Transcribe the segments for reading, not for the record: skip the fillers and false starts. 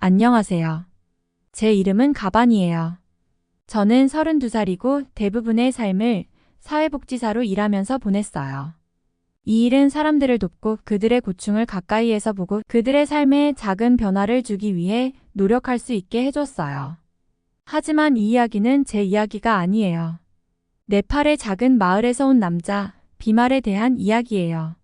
안녕하세요. 제 이름은 가반이에요. 저는 32살이고 대부분의 삶을 사회복지사로 일하면서 보냈어요. 이 일은 사람들을 돕고 그들의 고충을 가까이에서 보고 그들의 삶에 작은 변화를 주기 위해 노력할 수 있게 해줬어요. 하지만 이 이야기는 제 이야기가 아니에요. 네팔의 작은 마을에서 온 남자, 비말에 대한 이야기예요.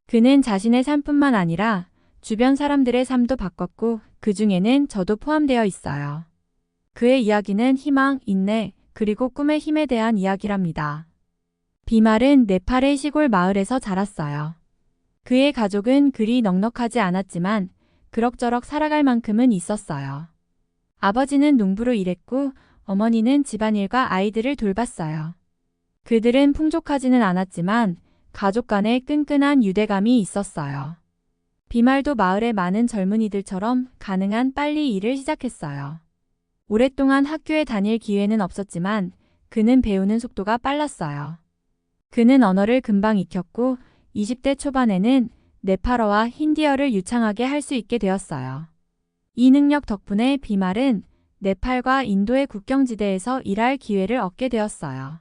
그는 자신의 삶뿐만 아니라 주변 사람들의 삶도 바꿨고 그 중에는 저도 포함되어 있어요. 그의 이야기는 희망, 인내, 그리고 꿈의 힘에 대한 이야기랍니다. 비말은 네팔의 시골 마을에서 자랐어요. 그의 가족은 그리 넉넉하지 않았지만 그럭저럭 살아갈 만큼은 있었어요. 아버지는 농부로 일했고 어머니는 집안일과 아이들을 돌봤어요. 그들은 풍족하지는 않았지만 가족 간에 끈끈한 유대감이 있었어요. 비말도 마을의 많은 젊은이들처럼 가능한 빨리 일을 시작했어요. 오랫동안 학교에 다닐 기회는 없었지만 그는 배우는 속도가 빨랐어요. 그는 언어를 금방 익혔고 20대 초반에는 네팔어와 힌디어를 유창하게 할 수 있게 되었어요. 이 능력 덕분에 비말은 네팔과 인도의 국경지대에서 일할 기회를 얻게 되었어요.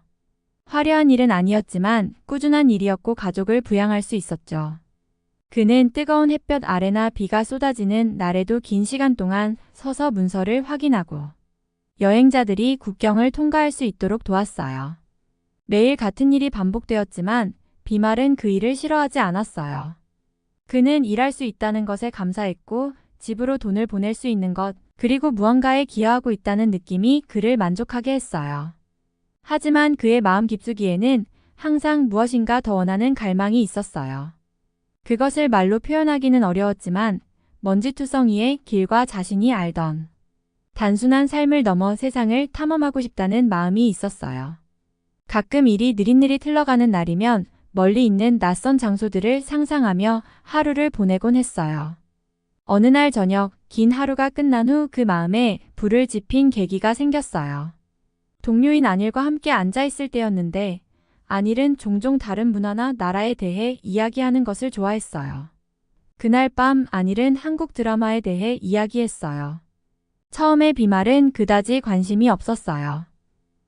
화려한 일은 아니었지만 꾸준한 일이었고 가족을 부양할 수 있었죠. 그는 뜨거운 햇볕 아래나 비가 쏟아지는 날에도 긴 시간 동안 서서 문서를 확인하고 여행자들이 국경을 통과할 수 있도록 도왔어요. 매일 같은 일이 반복되었지만 비말은 그 일을 싫어하지 않았어요. 그는 일할 수 있다는 것에 감사했고 집으로 돈을 보낼 수 있는 것, 그리고 무언가에 기여하고 있다는 느낌이 그를 만족하게 했어요. 하지만 그의 마음 깊숙이에는 항상 무엇인가 더 원하는 갈망이 있었어요. 그것을 말로 표현하기는 어려웠지만 먼지투성이의 길과 자신이 알던 단순한 삶을 넘어 세상을 탐험하고 싶다는 마음이 있었어요. 가끔 일이 느릿느릿 흘러가는 날이면 멀리 있는 낯선 장소들을 상상하며 하루를 보내곤 했어요. 어느 날 저녁, 긴 하루가 끝난 후 그 마음에 불을 지핀 계기가 생겼어요. 동료인 안일과 함께 앉아있을 때였는데 안일은 종종 다른 문화나 나라에 대해 이야기하는 것을 좋아했어요. 그날 밤 안일은 한국 드라마에 대해 이야기했어요. 처음에 비말은 그다지 관심이 없었어요.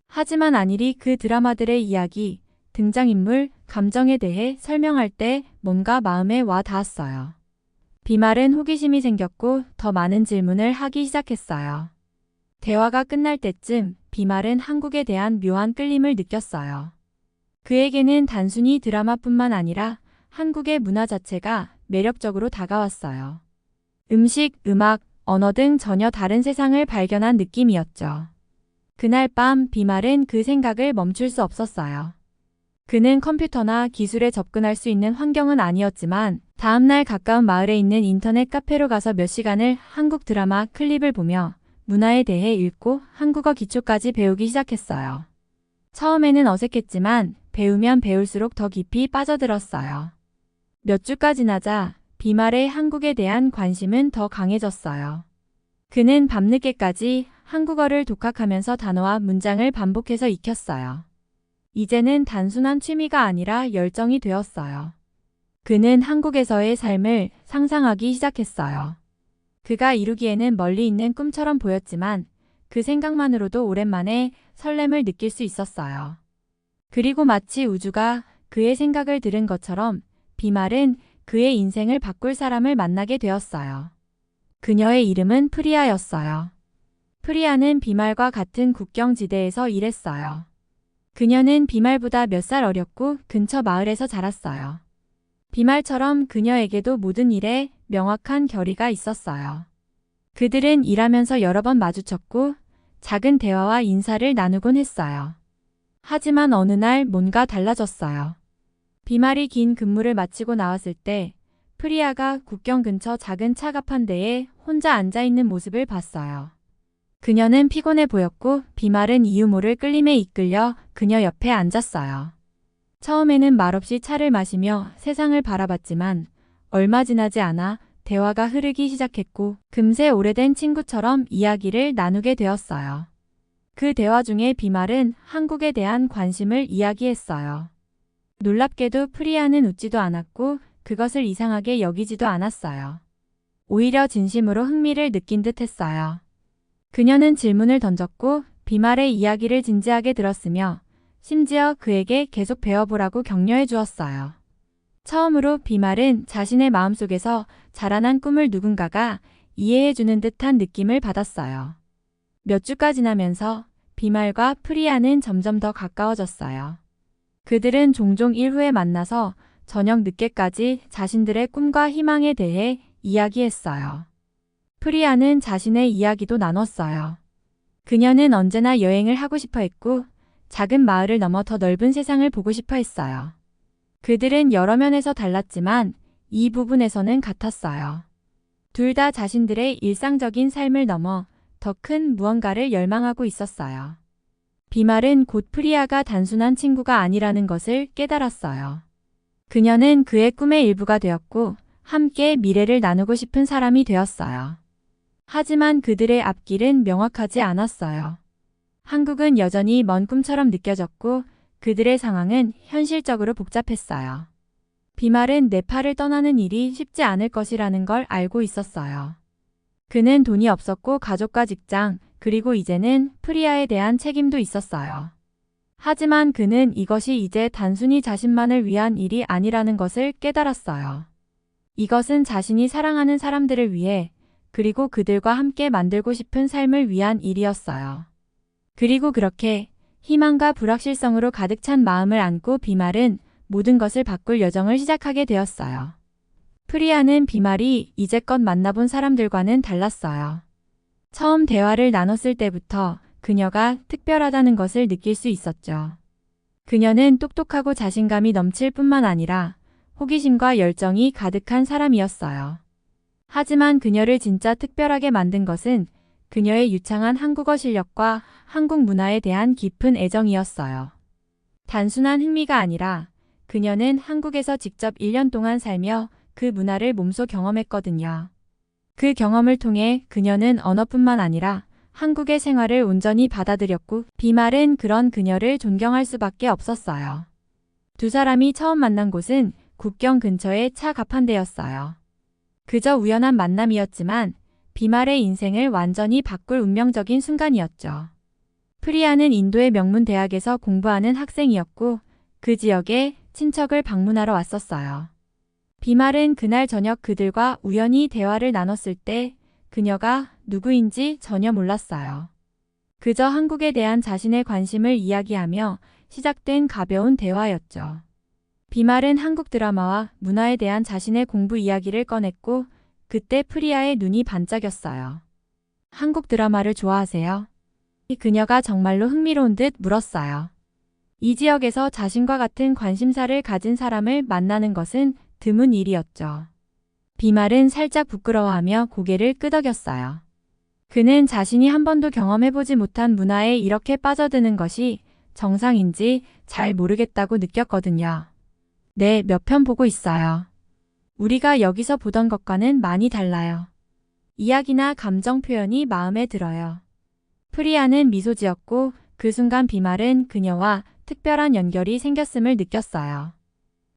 하지만 안일이 그 드라마들의 이야기, 등장인물, 감정에 대해 설명할 때 뭔가 마음에 와 닿았어요. 비말은 호기심이 생겼고 더 많은 질문을 하기 시작했어요. 대화가 끝날 때쯤 비말은 한국에 대한 묘한 끌림을 느꼈어요. 그에게는 단순히 드라마뿐만 아니라 한국의 문화 자체가 매력적으로 다가왔어요. 음식, 음악, 언어 등 전혀 다른 세상을 발견한 느낌이었죠. 그날 밤 비말은 그 생각을 멈출 수 없었어요. 그는 컴퓨터나 기술에 접근할 수 있는 환경은 아니었지만 다음날 가까운 마을에 있는 인터넷 카페로 가서 몇 시간을 한국 드라마 클립을 보며 문화에 대해 읽고 한국어 기초까지 배우기 시작했어요. 처음에는 어색했지만 배우면 배울수록 더 깊이 빠져들었어요. 몇 주가 지나자 비말의 한국에 대한 관심은 더 강해졌어요. 그는 밤늦게까지 한국어를 독학하면서 단어와 문장을 반복해서 익혔어요. 이제는 단순한 취미가 아니라 열정이 되었어요. 그는 한국에서의 삶을 상상하기 시작했어요. 그가 이루기에는 멀리 있는 꿈처럼 보였지만 그 생각만으로도 오랜만에 설렘을 느낄 수 있었어요. 그리고 마치 우주가 그의 생각을 들은 것처럼 비말은 그의 인생을 바꿀 사람을 만나게 되었어요. 그녀의 이름은 프리아였어요. 프리아는 비말과 같은 국경지대에서 일했어요. 그녀는 비말보다 몇 살 어렸고 근처 마을에서 자랐어요. 비말처럼 그녀에게도 모든 일에 명확한 결의가 있었어요. 그들은 일하면서 여러 번 마주쳤고 작은 대화와 인사를 나누곤 했어요. 하지만 어느 날 뭔가 달라졌어요. 비말이 긴 근무를 마치고 나왔을 때 프리아가 국경 근처 작은 차갑한 데에 혼자 앉아있는 모습을 봤어요. 그녀는 피곤해 보였고 비말은 이유 모를 끌림에 이끌려 그녀 옆에 앉았어요. 처음에는 말없이 차를 마시며 세상을 바라봤지만 얼마 지나지 않아 대화가 흐르기 시작했고 금세 오래된 친구처럼 이야기를 나누게 되었어요. 그 대화 중에 비말은 한국에 대한 관심을 이야기했어요. 놀랍게도 프리아는 웃지도 않았고 그것을 이상하게 여기지도 않았어요. 오히려 진심으로 흥미를 느낀 듯 했어요. 그녀는 질문을 던졌고 비말의 이야기를 진지하게 들었으며 심지어 그에게 계속 배워보라고 격려해 주었어요. 처음으로 비말은 자신의 마음속에서 자라난 꿈을 누군가가 이해해주는 듯한 느낌을 받았어요. 몇 주가 지나면서 비말과 프리아는 점점 더 가까워졌어요. 그들은 종종 일후에 만나서 저녁 늦게까지 자신들의 꿈과 희망에 대해 이야기했어요. 프리아는 자신의 이야기도 나눴어요. 그녀는 언제나 여행을 하고 싶어 했고 작은 마을을 넘어 더 넓은 세상을 보고 싶어 했어요. 그들은 여러 면에서 달랐지만 이 부분에서는 같았어요. 둘 다 자신들의 일상적인 삶을 넘어 더 큰 무언가를 열망하고 있었어요. 비말은 곧 프리아가 단순한 친구가 아니라는 것을 깨달았어요. 그녀는 그의 꿈의 일부가 되었고 함께 미래를 나누고 싶은 사람이 되었어요. 하지만 그들의 앞길은 명확하지 않았어요. 한국은 여전히 먼 꿈처럼 느껴졌고 그들의 상황은 현실적으로 복잡했어요. 비말은 네팔을 떠나는 일이 쉽지 않을 것이라는 걸 알고 있었어요. 그는 돈이 없었고 가족과 직장, 그리고 이제는 프리아에 대한 책임도 있었어요. 하지만 그는 이것이 이제 단순히 자신만을 위한 일이 아니라는 것을 깨달았어요. 이것은 자신이 사랑하는 사람들을 위해 그리고 그들과 함께 만들고 싶은 삶을 위한 일이었어요. 그리고 그렇게 희망과 불확실성으로 가득 찬 마음을 안고 비말은 모든 것을 바꿀 여정을 시작하게 되었어요. 프리아는 비말이 이제껏 만나본 사람들과는 달랐어요. 처음 대화를 나눴을 때부터 그녀가 특별하다는 것을 느낄 수 있었죠. 그녀는 똑똑하고 자신감이 넘칠 뿐만 아니라 호기심과 열정이 가득한 사람이었어요. 하지만 그녀를 진짜 특별하게 만든 것은 그녀의 유창한 한국어 실력과 한국 문화에 대한 깊은 애정이었어요. 단순한 흥미가 아니라 그녀는 한국에서 직접 1년 동안 살며 그 문화를 몸소 경험했거든요. 그 경험을 통해 그녀는 언어뿐만 아니라 한국의 생활을 온전히 받아들였고 비말은 그런 그녀를 존경할 수밖에 없었어요. 두 사람이 처음 만난 곳은 국경 근처의 차 가판대였어요. 그저 우연한 만남이었지만 비말의 인생을 완전히 바꿀 운명적인 순간이었죠. 프리아는 인도의 명문 대학에서 공부하는 학생이었고 그 지역에 친척을 방문하러 왔었어요. 비말은 그날 저녁 그들과 우연히 대화를 나눴을 때 그녀가 누구인지 전혀 몰랐어요. 그저 한국에 대한 자신의 관심을 이야기하며 시작된 가벼운 대화였죠. 비말은 한국 드라마와 문화에 대한 자신의 공부 이야기를 꺼냈고 그때 프리아의 눈이 반짝였어요. 한국 드라마를 좋아하세요? 그녀가 정말로 흥미로운 듯 물었어요. 이 지역에서 자신과 같은 관심사를 가진 사람을 만나는 것은 드문 일이었죠. 비말은 살짝 부끄러워하며 고개를 끄덕였어요. 그는 자신이 한 번도 경험해보지 못한 문화에 이렇게 빠져드는 것이 정상인지 잘 모르겠다고 느꼈거든요. 네, 몇 편 보고 있어요. 우리가 여기서 보던 것과는 많이 달라요. 이야기나 감정 표현이 마음에 들어요. 프리아는 미소 지었고 그 순간 비말은 그녀와 특별한 연결이 생겼음을 느꼈어요.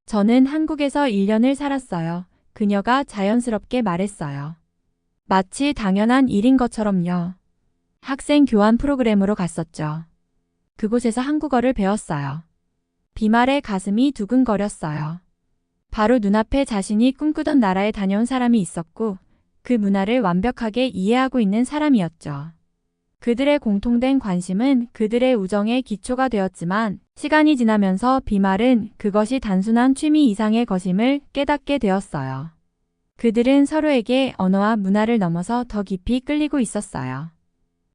저는 한국에서 1년을 살았어요. 그녀가 자연스럽게 말했어요. 마치 당연한 일인 것처럼요. 학생 교환 프로그램으로 갔었죠. 그곳에서 한국어를 배웠어요. 비말의 가슴이 두근거렸어요. 바로 눈앞에 자신이 꿈꾸던 나라에 다녀온 사람이 있었고 그 문화를 완벽하게 이해하고 있는 사람이었죠. 그들의 공통된 관심은 그들의 우정의 기초가 되었지만 시간이 지나면서 비말은 그것이 단순한 취미 이상의 것임을 깨닫게 되었어요. 그들은 서로에게 언어와 문화를 넘어서 더 깊이 끌리고 있었어요.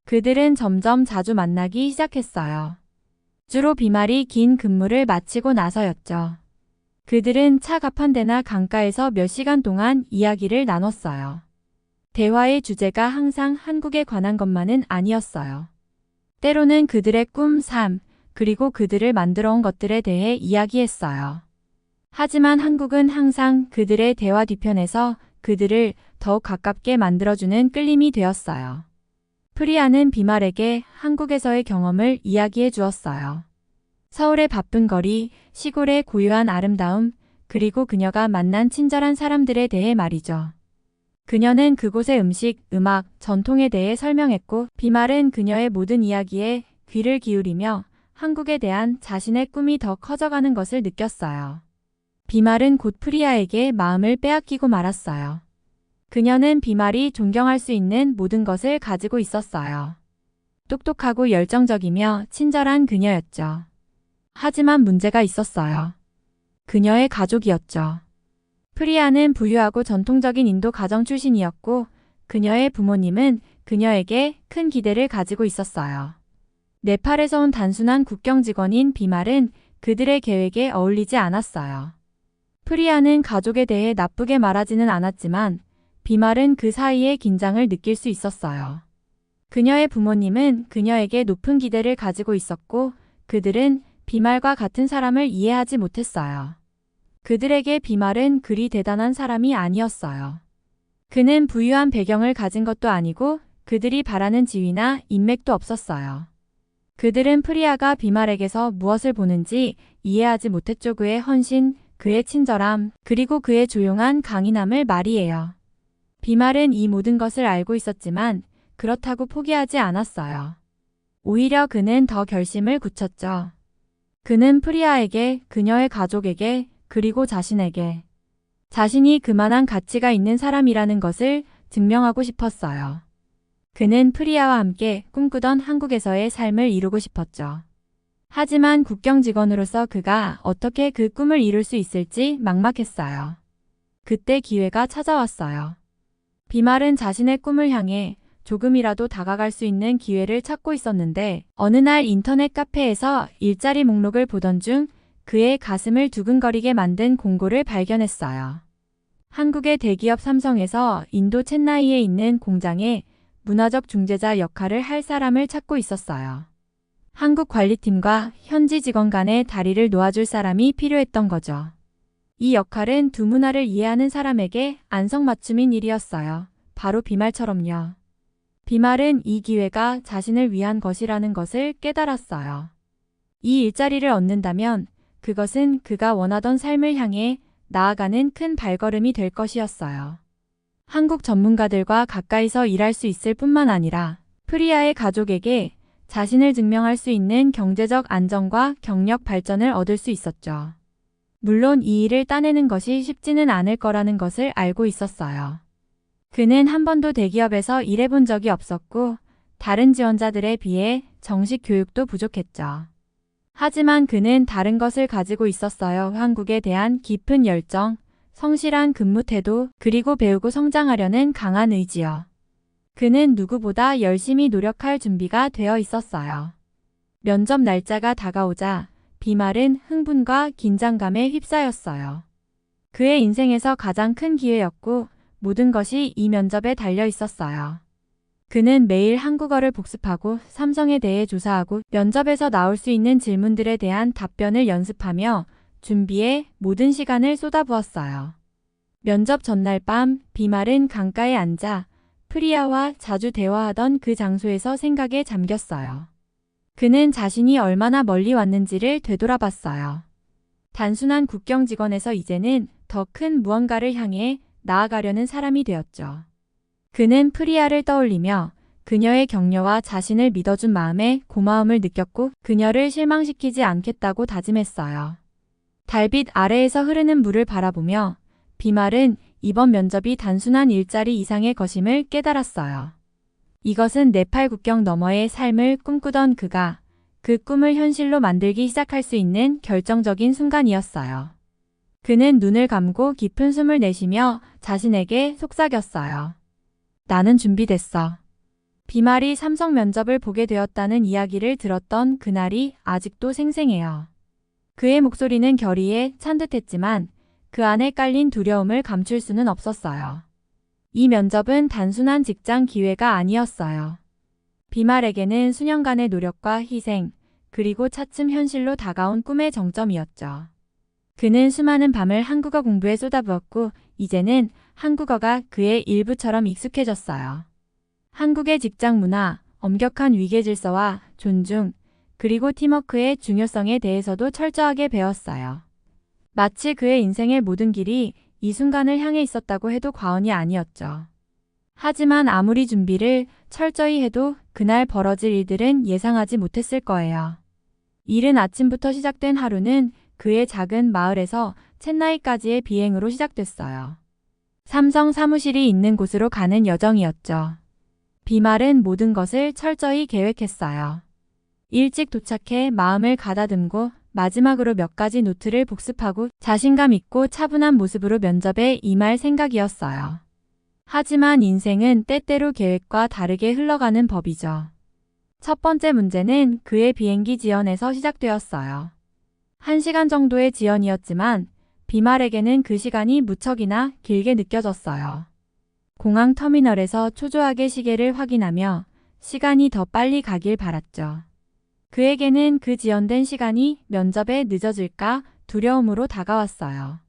그들은 점점 자주 만나기 시작했어요. 주로 비말이 긴 근무를 마치고 나서였죠. 그들은 차 가판대나 강가에서 몇 시간 동안 이야기를 나눴어요. 대화의 주제가 항상 한국에 관한 것만은 아니었어요. 때로는 그들의 꿈, 삶, 그리고 그들을 만들어 온 것들에 대해 이야기했어요. 하지만 한국은 항상 그들의 대화 뒤편에서 그들을 더욱 가깝게 만들어주는 끌림이 되었어요. 프리아는 비말에게 한국에서의 경험을 이야기해 주었어요. 서울의 바쁜 거리, 시골의 고요한 아름다움, 그리고 그녀가 만난 친절한 사람들에 대해 말이죠. 그녀는 그곳의 음식, 음악, 전통에 대해 설명했고 비말은 그녀의 모든 이야기에 귀를 기울이며 한국에 대한 자신의 꿈이 더 커져가는 것을 느꼈어요. 비말은 곧 프리아에게 마음을 빼앗기고 말았어요. 그녀는 비말이 존경할 수 있는 모든 것을 가지고 있었어요. 똑똑하고 열정적이며 친절한 그녀였죠. 하지만 문제가 있었어요. 그녀의 가족이었죠. 프리아는 부유하고 전통적인 인도 가정 출신이었고 그녀의 부모님은 그녀에게 큰 기대를 가지고 있었어요. 네팔에서 온 단순한 국경 직원인 비말은 그들의 계획에 어울리지 않았어요. 프리아는 가족에 대해 나쁘게 말하지는 않았지만 비말은 그 사이의 긴장을 느낄 수 있었어요. 그녀의 부모님은 그녀에게 높은 기대를 가지고 있었고 그들은 비말과 같은 사람을 이해하지 못했어요. 그들에게 비말은 그리 대단한 사람이 아니었어요. 그는 부유한 배경을 가진 것도 아니고 그들이 바라는 지위나 인맥도 없었어요. 그들은 프리아가 비말에게서 무엇을 보는지 이해하지 못했죠. 그의 헌신, 그의 친절함, 그리고 그의 조용한 강인함을 말이에요. 비말은 이 모든 것을 알고 있었지만 그렇다고 포기하지 않았어요. 오히려 그는 더 결심을 굳혔죠. 그는 프리아에게, 그녀의 가족에게, 그리고 자신에게 자신이 그만한 가치가 있는 사람이라는 것을 증명하고 싶었어요. 그는 프리아와 함께 꿈꾸던 한국에서의 삶을 이루고 싶었죠. 하지만 국경 직원으로서 그가 어떻게 그 꿈을 이룰 수 있을지 막막했어요. 그때 기회가 찾아왔어요. 비말은 자신의 꿈을 향해 조금이라도 다가갈 수 있는 기회를 찾고 있었는데 어느 날 인터넷 카페에서 일자리 목록을 보던 중 그의 가슴을 두근거리게 만든 공고를 발견했어요. 한국의 대기업 삼성에서 인도 챈나이에 있는 공장에 문화적 중재자 역할을 할 사람을 찾고 있었어요. 한국 관리팀과 현지 직원 간의 다리를 놓아줄 사람이 필요했던 거죠. 이 역할은 두 문화를 이해하는 사람에게 안성맞춤인 일이었어요. 바로 비말처럼요. 비말은 이 기회가 자신을 위한 것이라는 것을 깨달았어요. 이 일자리를 얻는다면 그것은 그가 원하던 삶을 향해 나아가는 큰 발걸음이 될 것이었어요. 한국 전문가들과 가까이서 일할 수 있을 뿐만 아니라 프리아의 가족에게 자신을 증명할 수 있는 경제적 안정과 경력 발전을 얻을 수 있었죠. 물론 이 일을 따내는 것이 쉽지는 않을 거라는 것을 알고 있었어요. 그는 한 번도 대기업에서 일해본 적이 없었고 다른 지원자들에 비해 정식 교육도 부족했죠. 하지만 그는 다른 것을 가지고 있었어요. 한국에 대한 깊은 열정, 성실한 근무 태도, 그리고 배우고 성장하려는 강한 의지요. 그는 누구보다 열심히 노력할 준비가 되어 있었어요. 면접 날짜가 다가오자 비말은 흥분과 긴장감에 휩싸였어요. 그의 인생에서 가장 큰 기회였고 모든 것이 이 면접에 달려 있었어요. 그는 매일 한국어를 복습하고 삼성에 대해 조사하고 면접에서 나올 수 있는 질문들에 대한 답변을 연습하며 준비에 모든 시간을 쏟아부었어요. 면접 전날 밤 비말은 강가에 앉아 프리아와 자주 대화하던 그 장소에서 생각에 잠겼어요. 그는 자신이 얼마나 멀리 왔는지를 되돌아봤어요. 단순한 국경 직원에서 이제는 더 큰 무언가를 향해 나아가려는 사람이 되었죠. 그는 프리아를 떠올리며 그녀의 격려와 자신을 믿어준 마음에 고마움을 느꼈고 그녀를 실망시키지 않겠다고 다짐했어요. 달빛 아래에서 흐르는 물을 바라보며 비말은 이번 면접이 단순한 일자리 이상의 것임을 깨달았어요. 이것은 네팔 국경 너머의 삶을 꿈꾸던 그가 그 꿈을 현실로 만들기 시작할 수 있는 결정적인 순간이었어요. 그는 눈을 감고 깊은 숨을 내쉬며 자신에게 속삭였어요. 나는 준비됐어. 비말이 삼성 면접을 보게 되었다는 이야기를 들었던 그날이 아직도 생생해요. 그의 목소리는 결의에 찬 듯했지만 그 안에 깔린 두려움을 감출 수는 없었어요. 이 면접은 단순한 직장 기회가 아니었어요. 비말에게는 수년간의 노력과 희생, 그리고 차츰 현실로 다가온 꿈의 정점이었죠. 그는 수많은 밤을 한국어 공부에 쏟아부었고 이제는 한국어가 그의 일부처럼 익숙해졌어요. 한국의 직장 문화, 엄격한 위계 질서와 존중, 그리고 팀워크의 중요성에 대해서도 철저하게 배웠어요. 마치 그의 인생의 모든 길이 이 순간을 향해 있었다고 해도 과언이 아니었죠. 하지만 아무리 준비를 철저히 해도 그날 벌어질 일들은 예상하지 못했을 거예요. 이른 아침부터 시작된 하루는 그의 작은 마을에서 챗나이까지의 비행으로 시작됐어요. 삼성 사무실이 있는 곳으로 가는 여정이었죠. 비말은 모든 것을 철저히 계획했어요. 일찍 도착해 마음을 가다듬고 마지막으로 몇 가지 노트를 복습하고 자신감 있고 차분한 모습으로 면접에 임할 생각이었어요. 하지만 인생은 때때로 계획과 다르게 흘러가는 법이죠. 첫 번째 문제는 그의 비행기 지연에서 시작되었어요. 1시간 정도의 지연이었지만 비말에게는 그 시간이 무척이나 길게 느껴졌어요. 공항 터미널에서 초조하게 시계를 확인하며 시간이 더 빨리 가길 바랐죠. 그에게는 그 지연된 시간이 면접에 늦어질까 두려움으로 다가왔어요.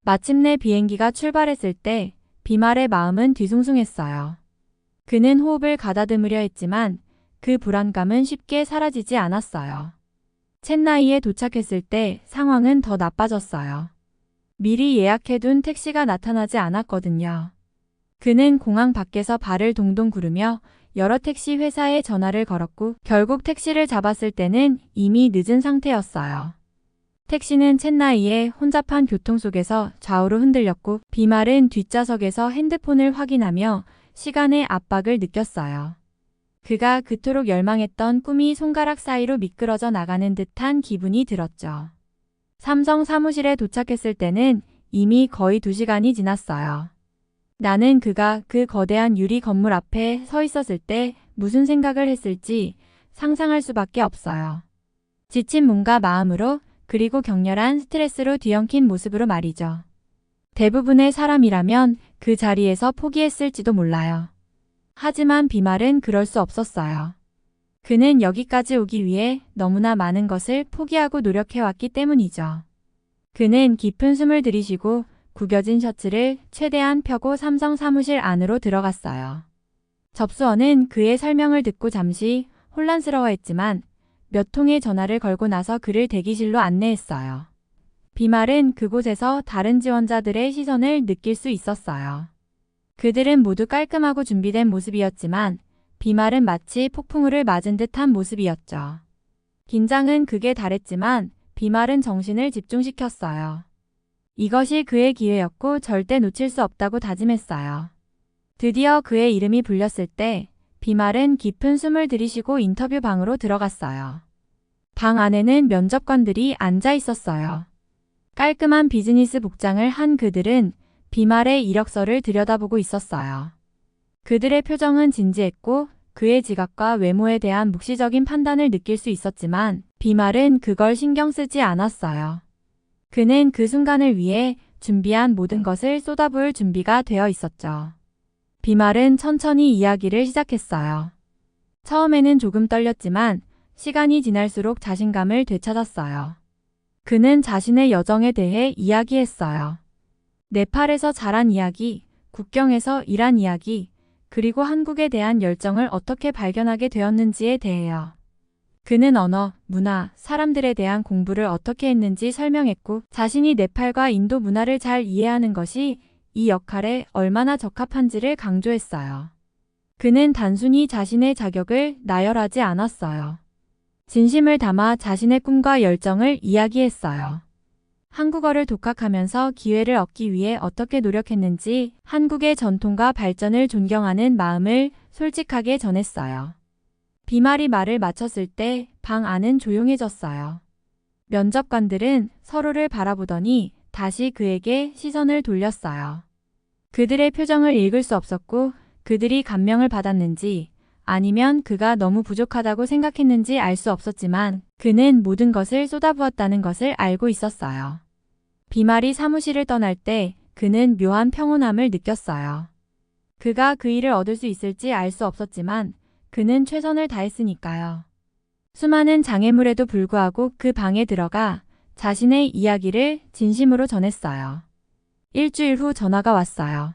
마침내 비행기가 출발했을 때 비말의 마음은 뒤숭숭했어요. 그는 호흡을 가다듬으려 했지만 그 불안감은 쉽게 사라지지 않았어요. 챗나이에 도착했을 때 상황은 더 나빠졌어요. 미리 예약해둔 택시가 나타나지 않았거든요. 그는 공항 밖에서 발을 동동 구르며 여러 택시 회사에 전화를 걸었고 결국 택시를 잡았을 때는 이미 늦은 상태였어요. 택시는 챗나이의 혼잡한 교통 속에서 좌우로 흔들렸고 비말은 뒷좌석에서 핸드폰을 확인하며 시간의 압박을 느꼈어요. 그가 그토록 열망했던 꿈이 손가락 사이로 미끄러져 나가는 듯한 기분이 들었죠. 삼성 사무실에 도착했을 때는 이미 거의 2시간이 지났어요. 나는 그가 그 거대한 유리 건물 앞에 서 있었을 때 무슨 생각을 했을지 상상할 수밖에 없어요. 지친 몸과 마음으로 그리고 격렬한 스트레스로 뒤엉킨 모습으로 말이죠. 대부분의 사람이라면 그 자리에서 포기했을지도 몰라요. 하지만 비말은 그럴 수 없었어요. 그는 여기까지 오기 위해 너무나 많은 것을 포기하고 노력해왔기 때문이죠. 그는 깊은 숨을 들이쉬고 구겨진 셔츠를 최대한 펴고 삼성 사무실 안으로 들어갔어요. 접수원은 그의 설명을 듣고 잠시 혼란스러워했지만 몇 통의 전화를 걸고 나서 그를 대기실로 안내했어요. 비말은 그곳에서 다른 지원자들의 시선을 느낄 수 있었어요. 그들은 모두 깔끔하고 준비된 모습이었지만 비말은 마치 폭풍우를 맞은 듯한 모습이었죠. 긴장은 극에 달했지만 비말은 정신을 집중시켰어요. 이것이 그의 기회였고 절대 놓칠 수 없다고 다짐했어요. 드디어 그의 이름이 불렸을 때 비말은 깊은 숨을 들이쉬고 인터뷰 방으로 들어갔어요. 방 안에는 면접관들이 앉아 있었어요. 깔끔한 비즈니스 복장을 한 그들은 비말의 이력서를 들여다보고 있었어요. 그들의 표정은 진지했고 그의 지각과 외모에 대한 묵시적인 판단을 느낄 수 있었지만 비말은 그걸 신경 쓰지 않았어요. 그는 그 순간을 위해 준비한 모든 것을 쏟아부을 준비가 되어 있었죠. 비말은 천천히 이야기를 시작했어요. 처음에는 조금 떨렸지만 시간이 지날수록 자신감을 되찾았어요. 그는 자신의 여정에 대해 이야기했어요. 네팔에서 자란 이야기, 국경에서 일한 이야기, 그리고 한국에 대한 열정을 어떻게 발견하게 되었는지에 대해요. 그는 언어, 문화, 사람들에 대한 공부를 어떻게 했는지 설명했고 자신이 네팔과 인도 문화를 잘 이해하는 것이 이 역할에 얼마나 적합한지를 강조했어요. 그는 단순히 자신의 자격을 나열하지 않았어요. 진심을 담아 자신의 꿈과 열정을 이야기했어요. 한국어를 독학하면서 기회를 얻기 위해 어떻게 노력했는지 한국의 전통과 발전을 존경하는 마음을 솔직하게 전했어요. 비말이 말을 마쳤을 때 방 안은 조용해졌어요. 면접관들은 서로를 바라보더니 다시 그에게 시선을 돌렸어요. 그들의 표정을 읽을 수 없었고 그들이 감명을 받았는지 아니면 그가 너무 부족하다고 생각했는지 알 수 없었지만 그는 모든 것을 쏟아부었다는 것을 알고 있었어요. 비말이 사무실을 떠날 때 그는 묘한 평온함을 느꼈어요. 그가 그 일을 얻을 수 있을지 알 수 없었지만 그는 최선을 다했으니까요. 수많은 장애물에도 불구하고 그 방에 들어가 자신의 이야기를 진심으로 전했어요. 일주일 후 전화가 왔어요.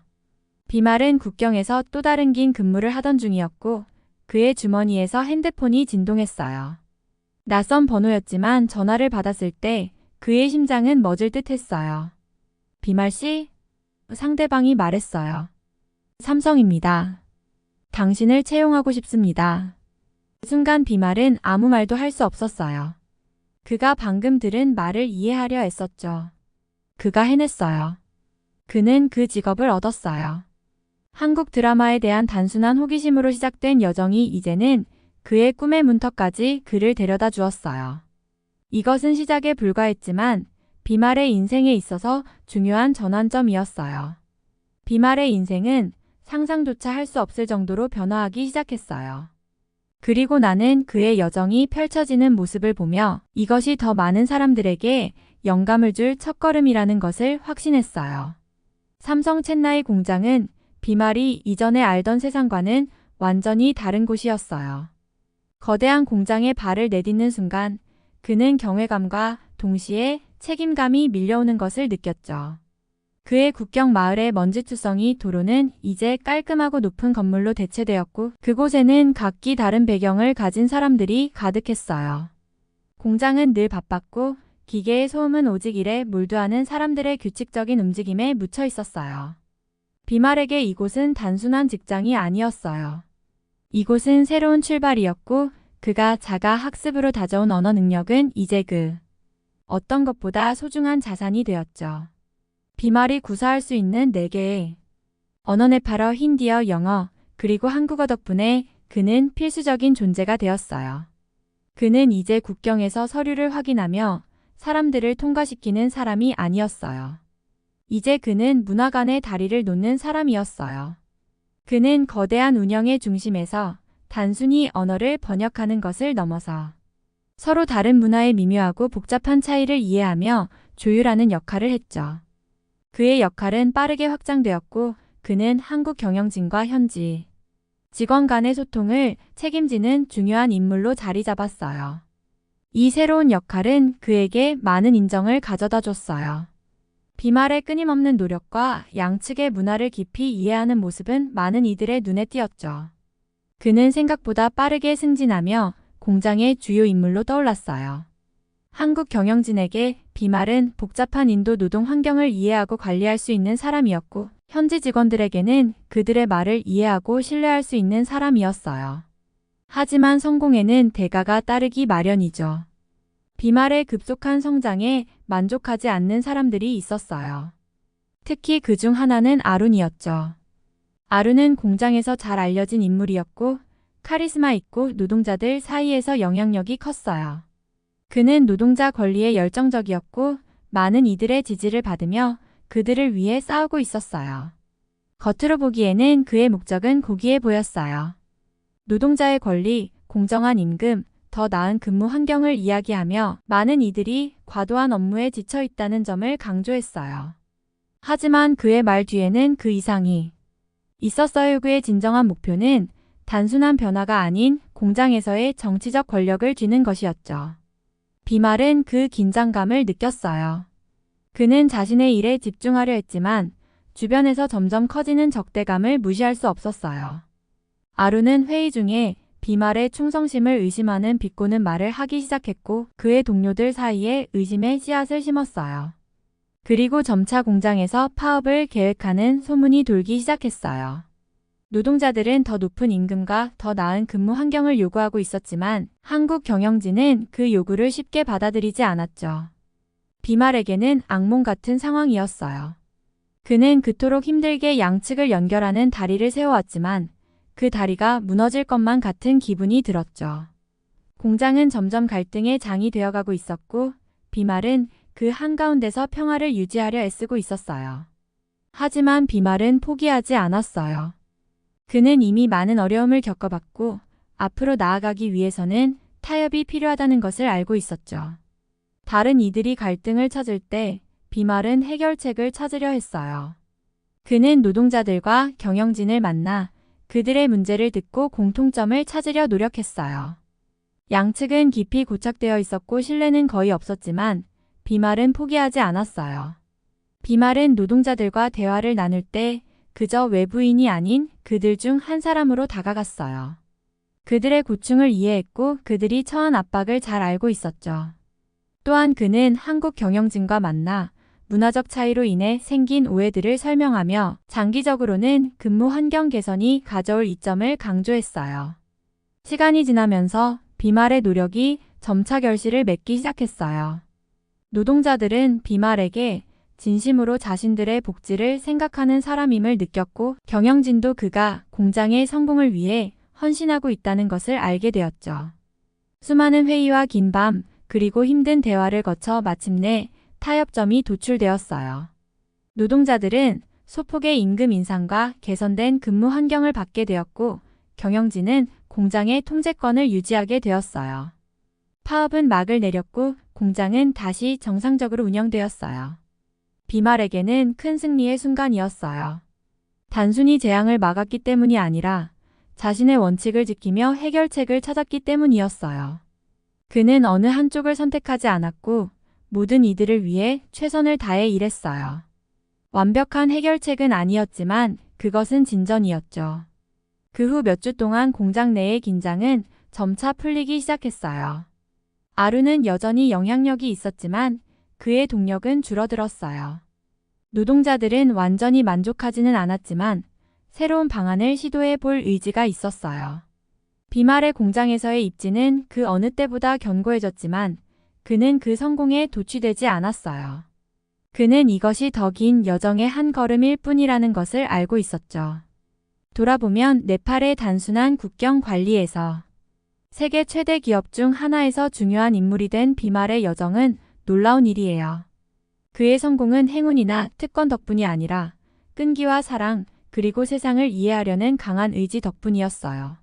비말은 국경에서 또 다른 긴 근무를 하던 중이었고 그의 주머니에서 핸드폰이 진동했어요. 낯선 번호였지만 전화를 받았을 때 그의 심장은 멎을 듯 했어요. 비말 씨? 상대방이 말했어요. 삼성입니다. 당신을 채용하고 싶습니다. 그 순간 비말은 아무 말도 할 수 없었어요. 그가 방금 들은 말을 이해하려 애썼죠. 그가 해냈어요. 그는 그 직업을 얻었어요. 한국 드라마에 대한 단순한 호기심으로 시작된 여정이 이제는 그의 꿈의 문턱까지 그를 데려다 주었어요. 이것은 시작에 불과했지만 비말의 인생에 있어서 중요한 전환점이었어요. 비말의 인생은 상상조차 할 수 없을 정도로 변화하기 시작했어요. 그리고 나는 그의 여정이 펼쳐지는 모습을 보며 이것이 더 많은 사람들에게 영감을 줄 첫걸음이라는 것을 확신했어요. 삼성 챗나이 공장은 비말이 이전에 알던 세상과는 완전히 다른 곳이었어요. 거대한 공장에 발을 내딛는 순간 그는 경외감과 동시에 책임감이 밀려오는 것을 느꼈죠. 그의 국경 마을의 먼지투성이 도로는 이제 깔끔하고 높은 건물로 대체되었고 그곳에는 각기 다른 배경을 가진 사람들이 가득했어요. 공장은 늘 바빴고 기계의 소음은 오직 일에 몰두하는 사람들의 규칙적인 움직임에 묻혀 있었어요. 비말에게 이곳은 단순한 직장이 아니었어요. 이곳은 새로운 출발이었고 그가 자가 학습으로 다져온 언어 능력은 이제 그 어떤 것보다 소중한 자산이 되었죠. 비말이 구사할 수 있는 4개의 언어 네팔어, 힌디어, 영어, 그리고 한국어 덕분에 그는 필수적인 존재가 되었어요. 그는 이제 국경에서 서류를 확인하며 사람들을 통과시키는 사람이 아니었어요. 이제 그는 문화 간의 다리를 놓는 사람이었어요. 그는 거대한 운영의 중심에서 단순히 언어를 번역하는 것을 넘어서 서로 다른 문화의 미묘하고 복잡한 차이를 이해하며 조율하는 역할을 했죠. 그의 역할은 빠르게 확장되었고 그는 한국 경영진과 현지 직원 간의 소통을 책임지는 중요한 인물로 자리 잡았어요. 이 새로운 역할은 그에게 많은 인정을 가져다 줬어요. 비말의 끊임없는 노력과 양측의 문화를 깊이 이해하는 모습은 많은 이들의 눈에 띄었죠. 그는 생각보다 빠르게 승진하며 공장의 주요 인물로 떠올랐어요. 한국 경영진에게 비말은 복잡한 인도 노동 환경을 이해하고 관리할 수 있는 사람이었고 현지 직원들에게는 그들의 말을 이해하고 신뢰할 수 있는 사람이었어요. 하지만 성공에는 대가가 따르기 마련이죠. 비말의 급속한 성장에 만족하지 않는 사람들이 있었어요. 특히 그 중 하나는 아룬이었죠. 아룬은 공장에서 잘 알려진 인물이었고 카리스마 있고 노동자들 사이에서 영향력이 컸어요. 그는 노동자 권리에 열정적이었고 많은 이들의 지지를 받으며 그들을 위해 싸우고 있었어요. 겉으로 보기에는 그의 목적은 고귀해 보였어요. 노동자의 권리, 공정한 임금, 더 나은 근무 환경을 이야기하며 많은 이들이 과도한 업무에 지쳐 있다는 점을 강조했어요. 하지만 그의 말 뒤에는 그 이상이 있었어요. 그의 진정한 목표는 단순한 변화가 아닌 공장에서의 정치적 권력을 쥐는 것이었죠. 비말은 그 긴장감을 느꼈어요. 그는 자신의 일에 집중하려 했지만 주변에서 점점 커지는 적대감을 무시할 수 없었어요. 아루는 회의 중에 비말의 충성심을 의심하는 비꼬는 말을 하기 시작했고 그의 동료들 사이에 의심의 씨앗을 심었어요. 그리고 점차 공장에서 파업을 계획하는 소문이 돌기 시작했어요. 노동자들은 더 높은 임금과 더 나은 근무 환경을 요구하고 있었지만 한국 경영진은 그 요구를 쉽게 받아들이지 않았죠. 비말에게는 악몽 같은 상황이었어요. 그는 그토록 힘들게 양측을 연결하는 다리를 세워왔지만 그 다리가 무너질 것만 같은 기분이 들었죠. 공장은 점점 갈등의 장이 되어가고 있었고 비말은 그 한가운데서 평화를 유지하려 애쓰고 있었어요. 하지만 비말은 포기하지 않았어요. 그는 이미 많은 어려움을 겪어봤고 앞으로 나아가기 위해서는 타협이 필요하다는 것을 알고 있었죠. 다른 이들이 갈등을 찾을 때 비말은 해결책을 찾으려 했어요. 그는 노동자들과 경영진을 만나 그들의 문제를 듣고 공통점을 찾으려 노력했어요. 양측은 깊이 고착되어 있었고 신뢰는 거의 없었지만 비말은 포기하지 않았어요. 비말은 노동자들과 대화를 나눌 때 그저 외부인이 아닌 그들 중 한 사람으로 다가갔어요. 그들의 고충을 이해했고 그들이 처한 압박을 잘 알고 있었죠. 또한 그는 한국 경영진과 만나 문화적 차이로 인해 생긴 오해들을 설명하며 장기적으로는 근무 환경 개선이 가져올 이점을 강조했어요. 시간이 지나면서 비말의 노력이 점차 결실을 맺기 시작했어요. 노동자들은 비말에게 진심으로 자신들의 복지를 생각하는 사람임을 느꼈고 경영진도 그가 공장의 성공을 위해 헌신하고 있다는 것을 알게 되었죠. 수많은 회의와 긴 밤, 그리고 힘든 대화를 거쳐 마침내 타협점이 도출되었어요. 노동자들은 소폭의 임금 인상과 개선된 근무 환경을 받게 되었고 경영진은 공장의 통제권을 유지하게 되었어요. 파업은 막을 내렸고 공장은 다시 정상적으로 운영되었어요. 비말에게는 큰 승리의 순간이었어요. 단순히 재앙을 막았기 때문이 아니라 자신의 원칙을 지키며 해결책을 찾았기 때문이었어요. 그는 어느 한쪽을 선택하지 않았고 모든 이들을 위해 최선을 다해 일했어요. 완벽한 해결책은 아니었지만 그것은 진전이었죠. 그 후 몇 주 동안 공장 내의 긴장은 점차 풀리기 시작했어요. 아루는 여전히 영향력이 있었지만 그의 동력은 줄어들었어요. 노동자들은 완전히 만족하지는 않았지만 새로운 방안을 시도해 볼 의지가 있었어요. 비말의 공장에서의 입지는 그 어느 때보다 견고해졌지만 그는 그 성공에 도취되지 않았어요. 그는 이것이 더 긴 여정의 한 걸음일 뿐이라는 것을 알고 있었죠. 돌아보면 네팔의 단순한 국경 관리에서 세계 최대 기업 중 하나에서 중요한 인물이 된 비말의 여정은 놀라운 일이에요. 그의 성공은 행운이나 특권 덕분이 아니라 끈기와 사랑, 그리고 세상을 이해하려는 강한 의지 덕분이었어요.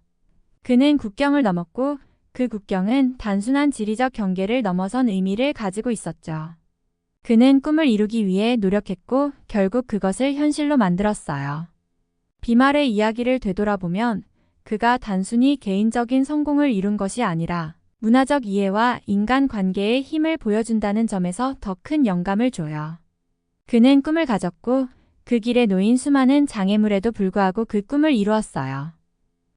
그는 국경을 넘었고 그 국경은 단순한 지리적 경계를 넘어선 의미를 가지고 있었죠. 그는 꿈을 이루기 위해 노력했고 결국 그것을 현실로 만들었어요. 비말의 이야기를 되돌아보면 그가 단순히 개인적인 성공을 이룬 것이 아니라 문화적 이해와 인간관계의 힘을 보여준다는 점에서 더 큰 영감을 줘요. 그는 꿈을 가졌고 그 길에 놓인 수많은 장애물에도 불구하고 그 꿈을 이루었어요.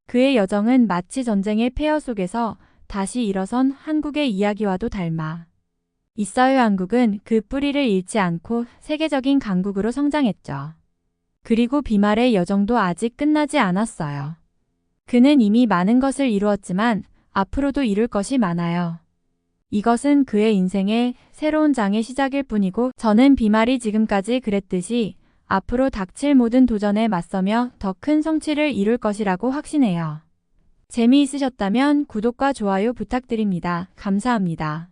그의 여정은 마치 전쟁의 폐허 속에서 다시 일어선 한국의 이야기와도 닮아 있어요. 한국은 그 뿌리를 잃지 않고 세계적인 강국으로 성장했죠. 그리고 비말의 여정도 아직 끝나지 않았어요. 그는 이미 많은 것을 이루었지만 앞으로도 이룰 것이 많아요. 이것은 그의 인생의 새로운 장의 시작일 뿐이고 저는 비말이 지금까지 그랬듯이 앞으로 닥칠 모든 도전에 맞서며 더 큰 성취를 이룰 것이라고 확신해요. 재미있으셨다면 구독과 좋아요 부탁드립니다. 감사합니다.